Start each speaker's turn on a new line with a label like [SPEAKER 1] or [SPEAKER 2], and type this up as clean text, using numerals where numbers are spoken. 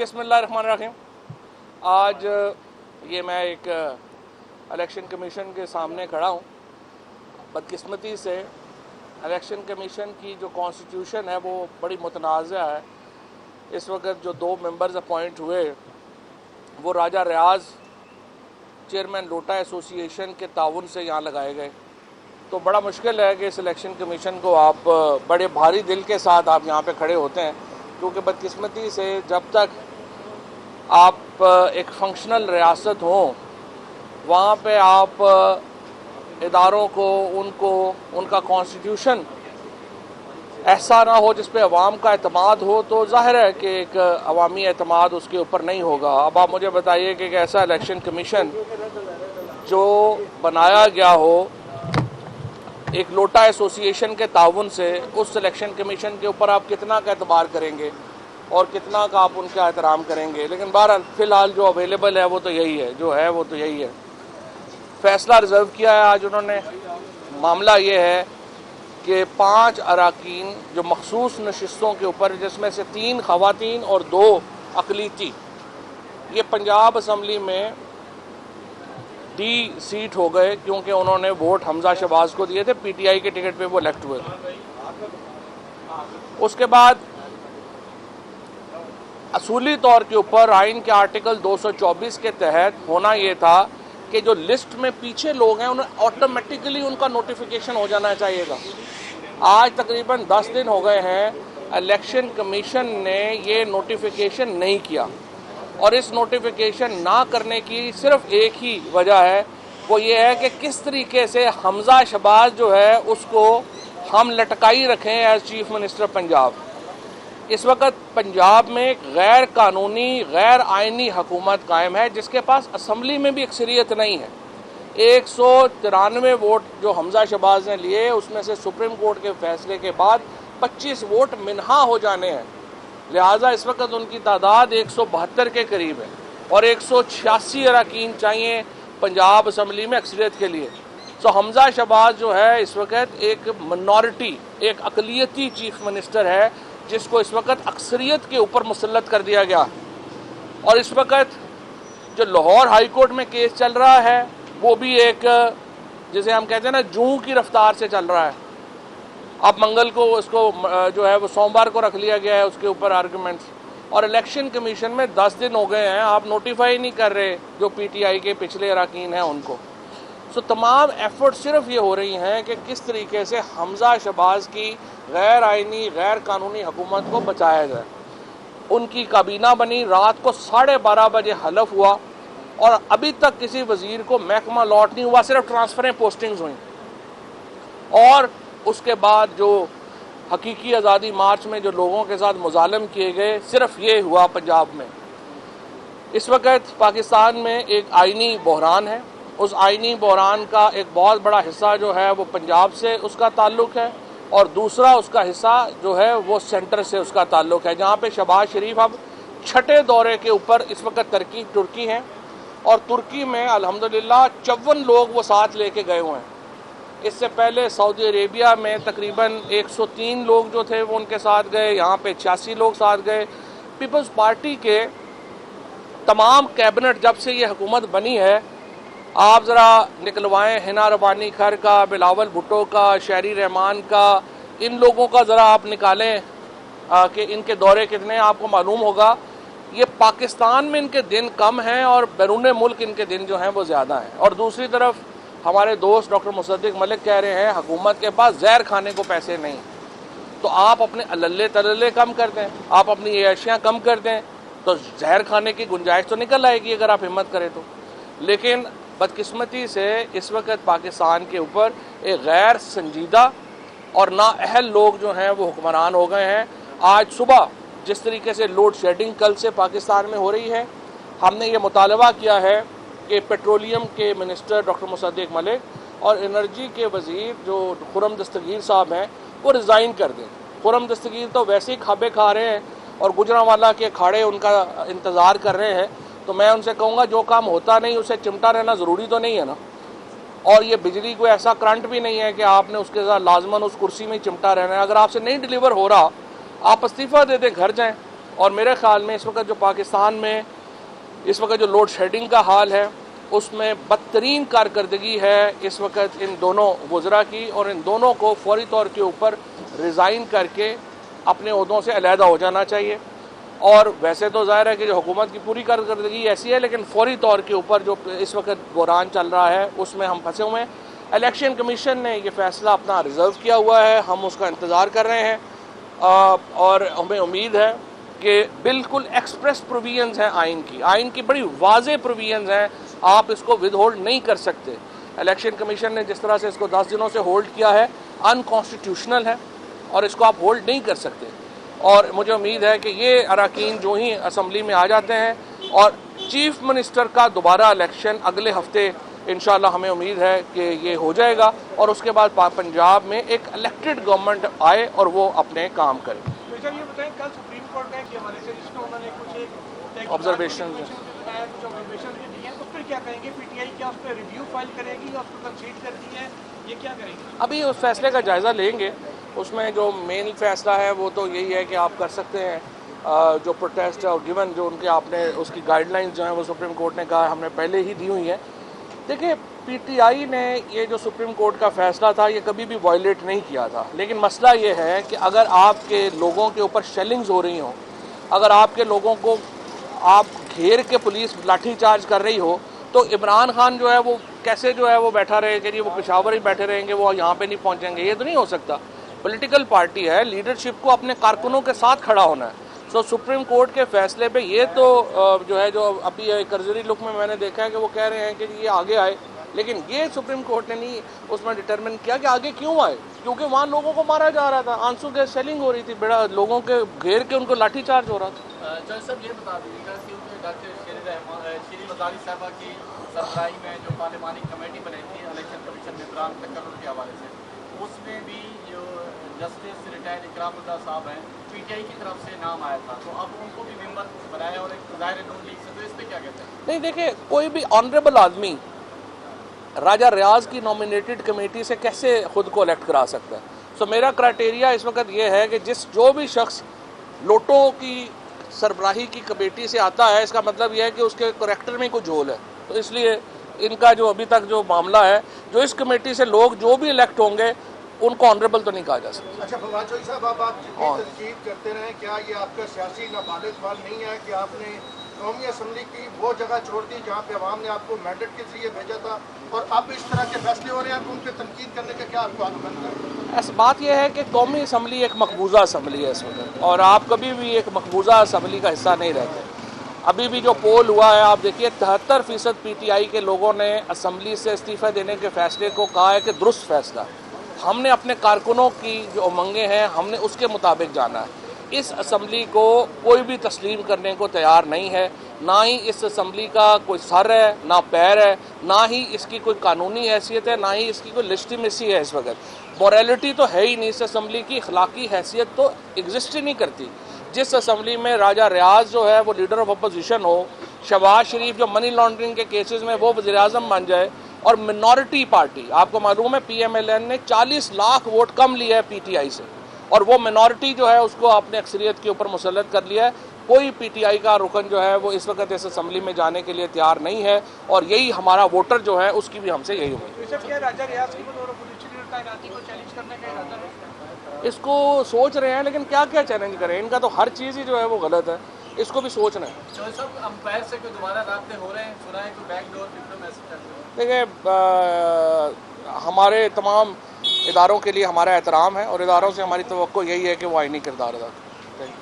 [SPEAKER 1] बिस्मिल्लाहिर्रहमानिर्रहीम। आज ये मैं एक इलेक्शन कमीशन के सामने खड़ा हूँ। बदकिस्मती से इलेक्शन कमीशन की जो कॉन्स्टिट्यूशन है वो बड़ी मुतनाज़ा है। इस वक्त जो 2 मेंबर्स अपॉइंट हुए वो राजा रियाज चेयरमैन लोटा एसोसिएशन के ताउन से यहाँ लगाए गए। तो बड़ा मुश्किल है कि इस इलेक्शन कमीशन को आप बड़े भारी दिल के साथ आप यहाँ पे खड़े होते हैं, क्योंकि बदकिस्मती से जब तक आप एक फंक्शनल रियासत हो वहाँ पे आप इदारों को उनका कॉन्स्टिट्यूशन ऐसा ना हो जिस पे अवाम का एतमाद हो, तो जाहिर है कि एक अवामी एतमाद उसके ऊपर नहीं होगा। अब आप मुझे बताइए कि एक ऐसा इलेक्शन कमीशन जो बनाया गया हो एक लोटा एसोसिएशन के ताउन से, उस इलेक्शन कमीशन के ऊपर आप कितना का एतबार करेंगे और कितना का आप उनका एहतराम करेंगे। लेकिन बहरहाल फ़िलहाल जो अवेलेबल है वो तो यही है, जो है वो तो यही है। फैसला रिजर्व किया है आज उन्होंने। मामला ये है कि 5 अराकीन जो मखसूस नशिस्तों के ऊपर, जिसमें से 3 ख़वातीन और 2 अक़लीती, ये पंजाब असम्बली में डी सीट हो गए क्योंकि उन्होंने वोट हमजा शहबाज को दिए थे। पीटीआई के टिकट पे वो इलेक्ट हुए। उसके बाद असूली तौर के ऊपर आइन के आर्टिकल 224 के तहत होना ये था कि जो लिस्ट में पीछे लोग हैं उन्हें ऑटोमेटिकली उनका नोटिफिकेशन हो जाना चाहिएगा। आज तकरीबन 10 दिन हो गए हैं, इलेक्शन कमीशन ने ये नोटिफिकेशन नहीं किया, और इस नोटिफिकेशन ना करने की सिर्फ एक ही वजह है, वो ये है कि किस तरीके से हमजा शहबाज जो है उसको हम लटकाई रखें एज चीफ मिनिस्टर पंजाब। इस वक्त पंजाब में एक गैर कानूनी गैर आइनी हुकूमत कायम है जिसके पास असम्बली में भी अक्सरियत नहीं है। 193 वोट जो हमजा शहबाज ने लिए, उसमें से सुप्रीम कोर्ट के फैसले के बाद 25 वोट मिनहा हो जाने हैं। लिहाजा इस वक्त उनकी तादाद 172 के करीब है और 186 अरकान चाहिए पंजाब असम्बली में अक्सरियत के लिए। तो हमजा शहबाज जो है इस वक्त एक मिनॉरिटी, एक अक़लियती चीफ मिनिस्टर है जिसको इस वक्त अक्सरियत के ऊपर मुसल्लत कर दिया गया। और इस वक्त जो लाहौर हाई कोर्ट में केस चल रहा है वो भी एक, जिसे हम कहते हैं ना, जूं की रफ्तार से चल रहा है। अब मंगल को उसको जो है वो सोमवार को रख लिया गया है उसके ऊपर आर्गूमेंट्स, और इलेक्शन कमीशन में 10 दिन हो गए हैं, आप नोटिफाई नहीं कर रहे जो पीटीआई के पिछले अरकान हैं उनको। सो तमाम एफर्ट सिर्फ ये हो रही हैं कि किस तरीके से हमजा शहबाज की गैर आइनी गैर कानूनी हुकूमत को बचाया जाए। उनकी काबीना बनी, रात को 12:30 बजे हलफ हुआ और अभी तक किसी वजीर को महकमा लॉट नहीं हुआ, सिर्फ ट्रांसफरें पोस्टिंग्स हुई। और उसके बाद जो हकीकी आज़ादी मार्च में जो लोगों के साथ मुजालम किए गए, सिर्फ ये हुआ पंजाब में। इस वक्त पाकिस्तान में एक आइनी बहरान है। उस आइनी बहरान का एक बहुत बड़ा हिस्सा जो है वो पंजाब से उसका ताल्लुक़ है, और दूसरा उसका हिस्सा जो है वो सेंटर से उसका ताल्लुक़ है, जहाँ पे शहबाज शरीफ अब 6ठे दौरे के ऊपर इस वक्त तुर्की हैं। और तुर्की में अल्हम्दुलिल्लाह 54 लोग वो साथ लेके गए हुए हैं। इससे पहले सऊदी अरेबिया में तकरीबन 103 लोग जो थे वो उनके साथ गए, यहाँ पे 86 लोग साथ गए। पीपल्स पार्टी के तमाम कैबिनेट जब से ये हुकूमत बनी है, आप ज़रा निकलवाएं हिना रबानी खर का, बिलावल भुट्टो का, शहरी रहमान का, इन लोगों का ज़रा आप निकालें कि इनके दौरे कितने, आपको मालूम होगा। ये पाकिस्तान में इनके दिन कम हैं और बैरून मुल्क इनके दिन जो हैं वो ज़्यादा हैं। और दूसरी तरफ हमारे दोस्त डॉक्टर मुसद्दिक मलिक कह रहे हैं हुकूमत के पास जहर खाने को पैसे नहीं, तो आप अपने अल्ले तल्ले कम कर दें, आप अपनी ऐशियाँ कम कर दें, तो जहर खाने की गुंजाइश तो निकल आएगी अगर आप हिम्मत करें तो। लेकिन बदकिस्मती से इस वक्त पाकिस्तान के ऊपर एक गैर संजीदा और नाअहल लोग जो हैं वो हुक्मरान हो गए हैं। आज सुबह जिस तरीके से लोड शेडिंग कल से पाकिस्तान में हो रही है, हमने ये मुतालबा किया है कि पेट्रोलियम के मिनिस्टर डॉक्टर मुसद्दिक मलिक और एनर्जी के वज़ीर जो खुर्रम दस्तगीर साहब हैं वो रिज़ाइन कर दें। खुर्रम दस्तगीर तो वैसे ही खाबे खा रहे हैं और गुजरांवाला के अखाड़े उनका इंतज़ार कर रहे हैं, तो मैं उनसे कहूँगा जो काम होता नहीं उसे चिमटा रहना ज़रूरी तो नहीं है ना। और ये बिजली कोई ऐसा करंट भी नहीं है कि आपने उसके साथ लाजमन उस कुर्सी में चिमटा रहना है। अगर आपसे नहीं डिलीवर हो रहा, आप इस्तीफ़ा दे दें, घर जाएं। और मेरे ख्याल में इस वक्त जो पाकिस्तान में इस वक्त जो लोड शेडिंग का हाल है उसमें बदतरीन कारकर्दगी है इस वक्त इन दोनों वज़रा की, और इन दोनों को फौरी तौर के ऊपर रिज़ाइन करके अपने ओहदों से अलहदा हो जाना चाहिए। और वैसे तो ज़ाहिर है कि जो हुकूमत की पूरी कारकर्दगी ऐसी है, लेकिन फौरी तौर के ऊपर जो इस वक्त बहरान चल रहा है उसमें हम फंसे हुए हैं। इलेक्शन कमीशन ने ये फ़ैसला अपना रिज़र्व किया हुआ है, हम उसका इंतज़ार कर रहे हैं और हमें उम्मीद है कि बिल्कुल एक्सप्रेस प्रोविजंस हैं आइन की बड़ी वाज़े प्रोविजंस हैं, आप इसको विद होल्ड नहीं कर सकते। इलेक्शन कमीशन ने जिस तरह से इसको 10 दिनों से होल्ड किया है अनकॉन्स्टिट्यूशनल है और इसको आप होल्ड नहीं कर सकते। और मुझे उम्मीद है कि ये अरकान जो ही असम्बली में आ जाते हैं और चीफ मिनिस्टर का दोबारा इलेक्शन अगले हफ्ते इंशाल्लाह हमें उम्मीद है कि ये हो जाएगा और उसके बाद पंजाब में एक इलेक्टेड गवर्नमेंट आए और वो अपने काम करे।
[SPEAKER 2] तो ये बताएं, कल सुप्रीम कोर्ट का एक हवाले से जिसमें उन्होंने कुछ
[SPEAKER 1] ऑब्जर्वेशन
[SPEAKER 2] दिए हैं, तो फिर क्या करेंगे? पीटीआई क्या उस पर रिव्यू फाइल करेगी या उसको कंसीड कर दी है, ये क्या करेंगे?
[SPEAKER 1] अभी उस फैसले का जायज़ा लेंगे। उसमें जो मेन फैसला है वो तो यही है कि आप कर सकते हैं जो प्रोटेस्ट और गिवन जो उनके आपने उसकी गाइडलाइंस जो हैं वो सुप्रीम कोर्ट ने कहा हमने पहले ही दी हुई है। देखिए पीटीआई ने ये जो सुप्रीम कोर्ट का फैसला था ये कभी भी वायलेट नहीं किया था, लेकिन मसला ये है कि अगर आपके लोगों के ऊपर शेलिंग्स हो रही हों, अगर आपके लोगों को आप घेर के पुलिस लाठीचार्ज कर रही हो, तो इमरान खान जो है वो कैसे जो है वो बैठा रहेगा कि वो पेशावर ही बैठे रहेंगे, वो यहाँ पे नहीं पहुँचेंगे? ये तो नहीं हो सकता। पॉलिटिकल पार्टी है, लीडरशिप को अपने कारकुनों के साथ खड़ा होना है। सो सुप्रीम कोर्ट के फैसले पे ये तो जो है जो अभी कर्जरी लुक में मैंने देखा है कि वो कह रहे हैं कि ये आगे आए, लेकिन ये सुप्रीम कोर्ट ने नहीं उसमें डिटरमिन किया कि आगे क्यों आए, क्योंकि वहाँ लोगों को मारा जा रहा था, आंसू गैस सेलिंग हो रही थी, बड़ा लोगों के घेर के उनको लाठीचार्ज हो रहा था।
[SPEAKER 3] जज साहब ये बता दीजिएगा कि डॉक्टर शेरी मज़ारी साहबा की सरबराही में जो पार्लिमानी कमेटी बनी थी इलेक्शन कमीशन में इमरान तकर्रुर के हवाले से, उसमें भी जो जस्टिस रिटायर्ड इकरामुल्लाह साहब हैं पीटीआई की तरफ से नाम आया था, तो अब उनको भी मेंबर बनाया और एक ज़ाहिर नून लीग से, तो इस पर क्या कहते हैं?
[SPEAKER 1] नहीं देखिए, कोई भी ऑनरेबल आदमी राजा रियाज की नॉमिनेटेड कमेटी से कैसे खुद को इलेक्ट करा सकता है? सो मेरा क्राइटेरिया इस वक्त ये है कि जो भी शख्स लोटों की सरबराही की कमेटी से आता है, इसका मतलब यह है कि उसके करैक्टर में कोई झोल है। तो इसलिए इनका जो अभी तक जो मामला है, जो इस कमेटी से लोग जो भी इलेक्ट होंगे उनको ऑनरेबल तो नहीं कहा जा सकता।
[SPEAKER 4] अच्छा फवाद चौधरी साहब, आप तनकीद करते रहे, क्या ये आपका सियासी नाबालिग सवाल नहीं है कि आपने कौमी असम्बली की वो जगह छोड़ दी जहाँ पे अवाम ने आपको मैंडेट के जरिए भेजा था, और अब इस तरह के फैसले हो रहे हैं, उन पर तनकीद करने का क्या आपको आर्गुमेंट है?
[SPEAKER 1] ऐसी बात यह है कि कौमी असम्बली एक मकबूजा असम्बली है इस वक्त, और आप कभी भी एक मकबूजा असम्बली का हिस्सा नहीं रहते। अभी भी जो पोल हुआ है आप देखिए, 73% पीटीआई के लोगों ने असम्बली से इस्तीफ़ा देने के फैसले को कहा है कि दुरुस्त फैसला। हमने अपने कारकुनों की जो उमंगें हैं हमने उसके मुताबिक जाना है। इस असम्बली को कोई भी तस्लीम करने को तैयार नहीं है, ना ही इस असम्बली का कोई सर है, ना पैर है, ना ही इसकी कोई कानूनी हैसियत है, ना ही इसकी कोई लेजिटिमेसी है। इस वक्त मॉरलिटी तो है ही नहीं इस असम्बली की, अखलाकी हैसियत तो एग्जिस्ट ही नहीं करती। जिस असम्बली में राजा रियाज जो है वो लीडर ऑफ अपोजिशन हो, शहबाज शरीफ जो मनी लॉन्ड्रिंग के केसेस में वो वज़ीर आज़म बन जाए, और मिनॉरिटी पार्टी, आपको मालूम है पीएमएलएन ने 40 लाख वोट कम लिया है पीटीआई से, और वो मिनॉरिटी जो है उसको अपने अक्सरियत के ऊपर मुसल्लत कर लिया है। कोई पीटीआई का रुकन जो है वो इस वक्त इस असम्बली में जाने के लिए तैयार नहीं है, और यही हमारा वोटर जो है उसकी भी हमसे यही उम्मीद है।
[SPEAKER 2] राजा रियाज की बतौर अपोजिशन लीडर कायनाती को चैलेंज करने का इरादा है?
[SPEAKER 1] इसको सोच रहे हैं, लेकिन क्या क्या चैलेंज करें, इनका तो हर चीज़ ही जो है वो गलत है, इसको भी सोच रहे हैं।
[SPEAKER 3] चौधरी साहब, अंपायर से कोई दोबारा राब्ते हो रहे हैं, सुना है कोई बैकडोर मैसेज?
[SPEAKER 1] देखिए हमारे तमाम इदारों के लिए हमारा एहतराम है, और इदारों से हमारी तवक्को यही है कि वो आईनी किरदार अदा करें।